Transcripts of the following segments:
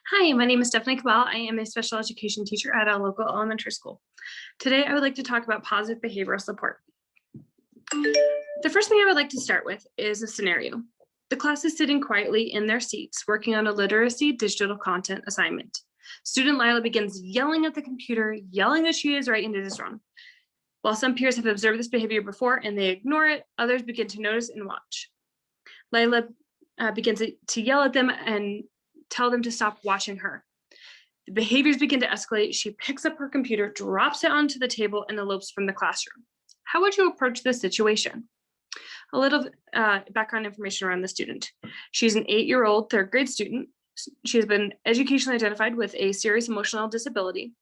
Hi, my name is Stephanie Cabal. I am a special education teacher at a local elementary school. Today, I would like to talk about positive behavioral support. The first thing I would like to start with is a scenario. The class is sitting quietly in their seats, working on a literacy digital content assignment. Student Lila begins yelling at the computer, yelling that she is right and it is wrong. While some peers have observed this behavior before and they ignore it, others begin to notice and watch. Lila begins to yell at them and tell them to stop watching her. The behaviors begin to escalate. She picks up her computer, drops it onto the table, and elopes from the classroom. How would you approach this situation? A little background information around the student. She's an 8-year-old third grade student. She has been educationally identified with a serious emotional disability.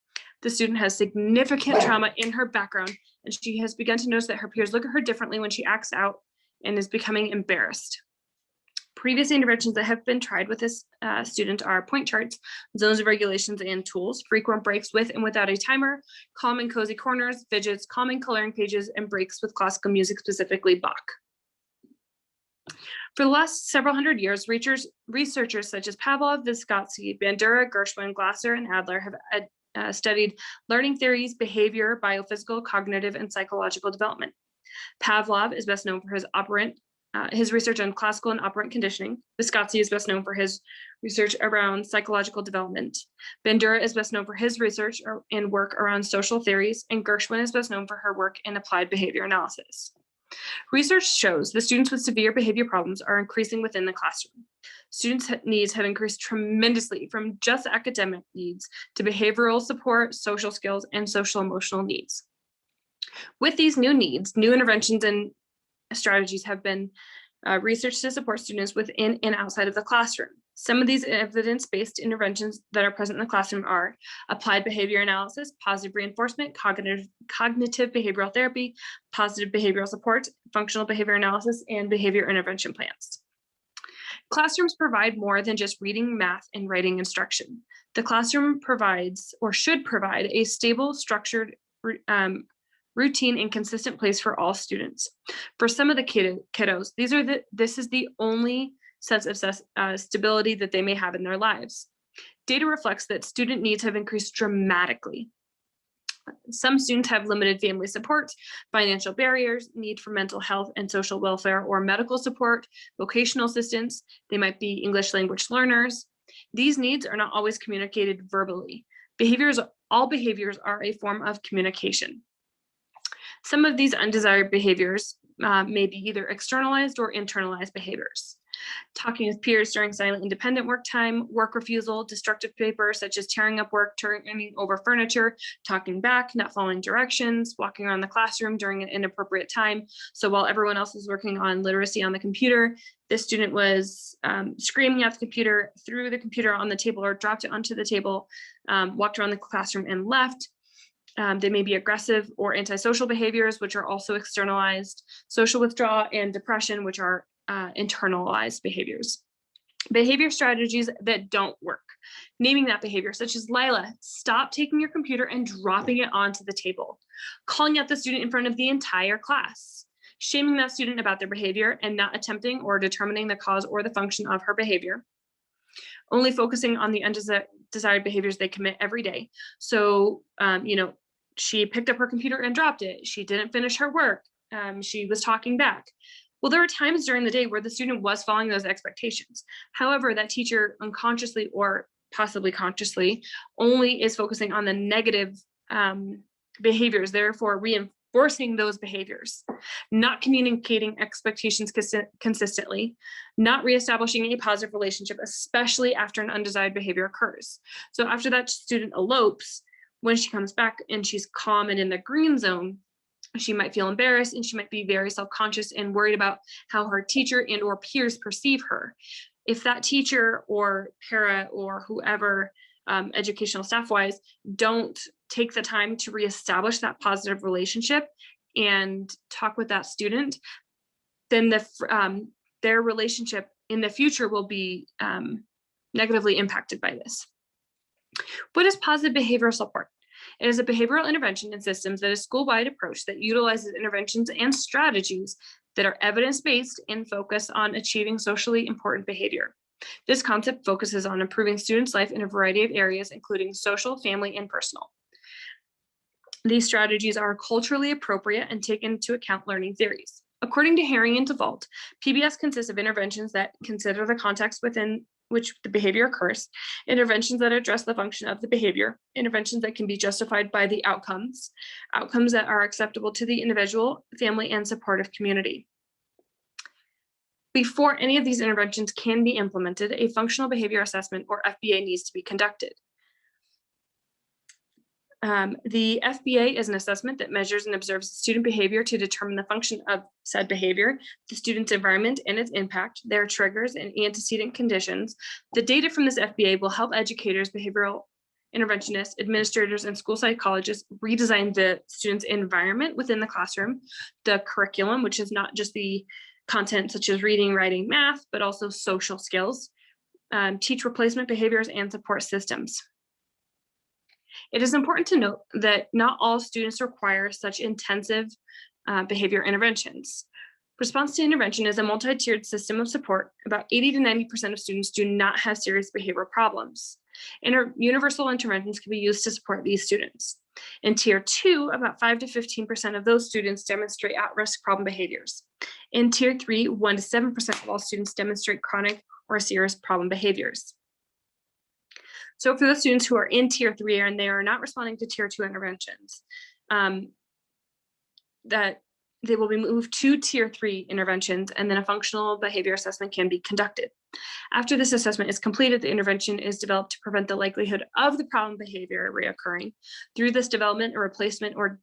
The student has significant trauma in her background, and she has begun to notice that her peers look at her differently when she acts out and is becoming embarrassed. Previous interventions that have been tried with this student are point charts, zones of regulations and tools, frequent breaks with and without a timer, calm and cozy corners, fidgets, calming coloring pages, and breaks with classical music, specifically Bach. For the last several hundred years, researchers such as Pavlov, Vygotsky, Bandura, Gershwin, Glasser, and Adler have studied learning theories, behavior, biophysical, cognitive, and psychological development. Pavlov is best known for his research on classical and operant conditioning. Vygotsky is best known for his research around psychological development. Bandura is best known for his research and work around social theories, and Gershwin is best known for her work in applied behavior analysis. Research shows that students with severe behavior problems are increasing within the classroom. Students' needs have increased tremendously from just academic needs to behavioral support, social skills, and social emotional needs. With these new needs, new interventions and strategies have been researched to support students within and outside of the classroom. Some of these evidence-based interventions that are present in the classroom are applied behavior analysis, positive reinforcement, cognitive behavioral therapy, positive behavioral support, functional behavior analysis, and behavior intervention plans. Classrooms provide more than just reading, math, and writing instruction. The classroom provides or should provide a stable, structured, routine and consistent place for all students. For some of the kiddos, this is the only sense of stability that they may have in their lives. Data reflects that student needs have increased dramatically. Some students have limited family support, financial barriers, need for mental health and social welfare or medical support, vocational assistance. They might be English language learners. These needs are not always communicated verbally. All behaviors are a form of communication. Some of these undesired behaviors may be either externalized or internalized behaviors. Talking with peers during silent independent work time, work refusal, destructive behavior such as tearing up work, turning over furniture, talking back, not following directions, walking around the classroom during an inappropriate time. So while everyone else was working on literacy on the computer, this student was screaming at the computer, threw the computer on the table or dropped it onto the table, walked around the classroom and left. They may be aggressive or antisocial behaviors, which are also externalized, social withdrawal and depression, which are internalized behaviors. Behavior strategies that don't work. Naming that behavior, such as Lila, stop taking your computer and dropping it onto the table. Calling out the student in front of the entire class. Shaming that student about their behavior and not attempting or determining the cause or the function of her behavior. Only focusing on the undesired behaviors they commit every day. So, she picked up her computer and dropped it. She didn't finish her work. She was talking back. Well, there were times during the day where the student was following those expectations. However, that teacher unconsciously or possibly consciously only is focusing on the negative behaviors, therefore reinforcing those behaviors, not communicating expectations consistently, not reestablishing a positive relationship, especially after an undesired behavior occurs. So after that student elopes, when she comes back and she's calm and in the green zone, she might feel embarrassed and she might be very self-conscious and worried about how her teacher and or peers perceive her. If that teacher or para or whoever, educational staff-wise, don't take the time to reestablish that positive relationship and talk with that student, then their relationship in the future will be negatively impacted by this. What is positive behavioral support? It is a behavioral intervention in systems that is school-wide approach that utilizes interventions and strategies that are evidence-based and focus on achieving socially important behavior. This concept focuses on improving students' life in a variety of areas, including social, family, and personal. These strategies are culturally appropriate and take into account learning theories. According to Herring and DeVault, PBS consists of interventions that consider the context within which the behavior occurs, interventions that address the function of the behavior, interventions that can be justified by the outcomes that are acceptable to the individual, family, and supportive community. Before any of these interventions can be implemented, a functional behavior assessment, or FBA, needs to be conducted. The FBA is an assessment that measures and observes student behavior to determine the function of said behavior, the student's environment and its impact, their triggers and antecedent conditions. The data from this FBA will help educators, behavioral interventionists, administrators, and school psychologists redesign the student's environment within the classroom, the curriculum, which is not just the content such as reading, writing, math, but also social skills, teach replacement behaviors, and support systems. It is important to note that not all students require such intensive behavior interventions. Response to intervention is a multi-tiered system of support. About 80 to 90% of students do not have serious behavioral problems. Universal interventions can be used to support these students. In Tier 2, about 5 to 15% of those students demonstrate at-risk problem behaviors. In Tier 3, 1 to 7% of all students demonstrate chronic or serious problem behaviors. So for the students who are in Tier 3 and they are not responding to Tier 2 interventions, that they will be moved to Tier 3 interventions, and then a functional behavior assessment can be conducted. After this assessment is completed, the intervention is developed to prevent the likelihood of the problem behavior reoccurring. Through this development, a replacement or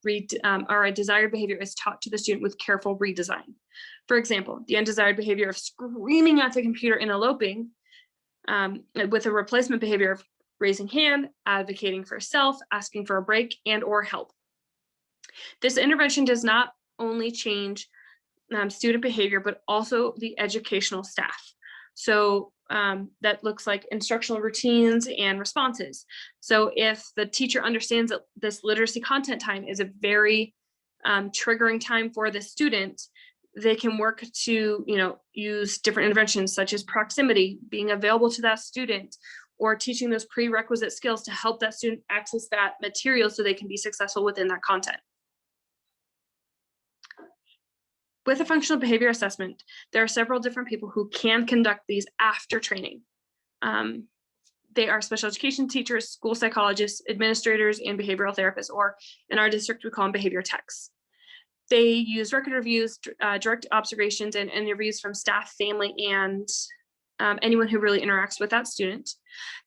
a desired behavior is taught to the student with careful redesign. For example, the undesired behavior of screaming at the computer and eloping, with a replacement behavior of raising hand, advocating for self, asking for a break, and or help. This intervention does not only change student behavior, but also the educational staff. So that looks like instructional routines and responses. So if the teacher understands that this literacy content time is a very triggering time for the student, they can work to use different interventions such as proximity, being available to that student, or teaching those prerequisite skills to help that student access that material so they can be successful within that content. With a functional behavior assessment, there are several different people who can conduct these after training. They are special education teachers, school psychologists, administrators, and behavioral therapists, or in our district, we call them behavior techs. They use record reviews, direct observations, and interviews from staff, family, and anyone who really interacts with that student.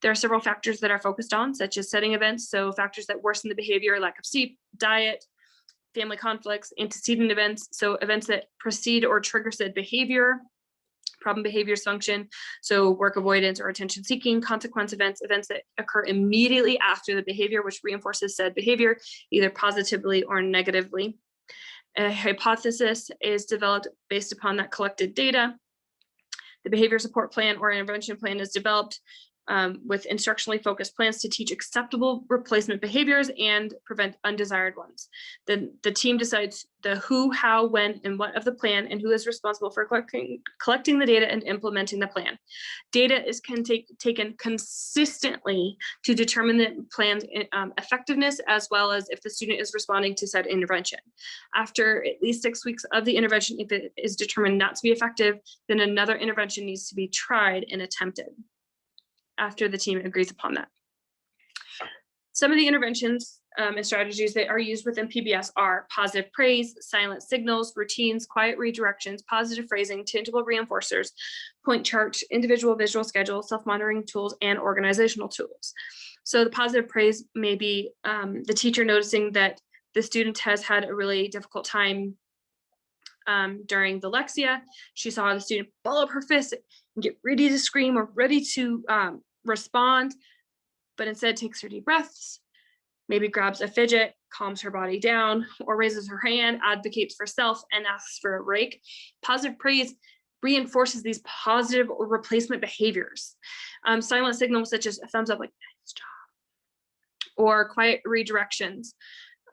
There are several factors that are focused on, such as setting events, so factors that worsen the behavior, lack of sleep, diet, family conflicts, antecedent events, so events that precede or trigger said behavior, problem behaviors function, so work avoidance or attention seeking, consequence events, events that occur immediately after the behavior, which reinforces said behavior, either positively or negatively. A hypothesis is developed based upon that collected data. The behavior support plan or intervention plan is developed with instructionally focused plans to teach acceptable replacement behaviors and prevent undesired ones. Then the team decides the who, how, when, and what of the plan, and who is responsible for collecting the data and implementing the plan. Data is taken consistently to determine the plan's effectiveness, as well as if the student is responding to said intervention. After at least 6 weeks of the intervention, if it is determined not to be effective, then another intervention needs to be tried and attempted after the team agrees upon that. Some of the interventions and strategies that are used within PBS are positive praise, silent signals, routines, quiet redirections, positive phrasing, tangible reinforcers, point charts, individual visual schedules, self-monitoring tools, and organizational tools. So the positive praise may be the teacher noticing that the student has had a really difficult time during the Lexia. She saw the student ball up her fist and get ready to scream or ready to respond, but instead takes her deep breaths, maybe grabs a fidget, calms her body down, or raises her hand, advocates for self, and asks for a break. Positive praise reinforces these positive or replacement behaviors. Silent signals such as a thumbs up, like nice job, or quiet redirections,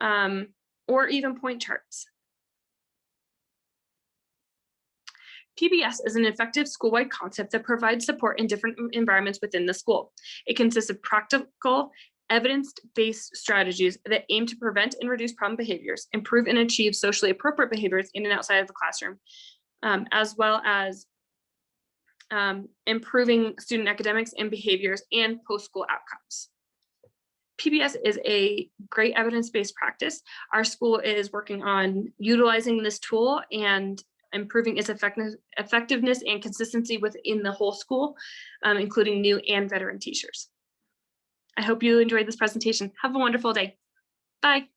or even point charts. PBS is an effective school-wide concept that provides support in different environments within the school. It consists of practical, evidence-based strategies that aim to prevent and reduce problem behaviors, improve and achieve socially appropriate behaviors in and outside of the classroom, as well as improving student academics and behaviors and post-school outcomes. PBS is a great evidence-based practice. Our school is working on utilizing this tool and improving its effectiveness and consistency within the whole school, including new and veteran teachers. I hope you enjoyed this presentation. Have a wonderful day. Bye.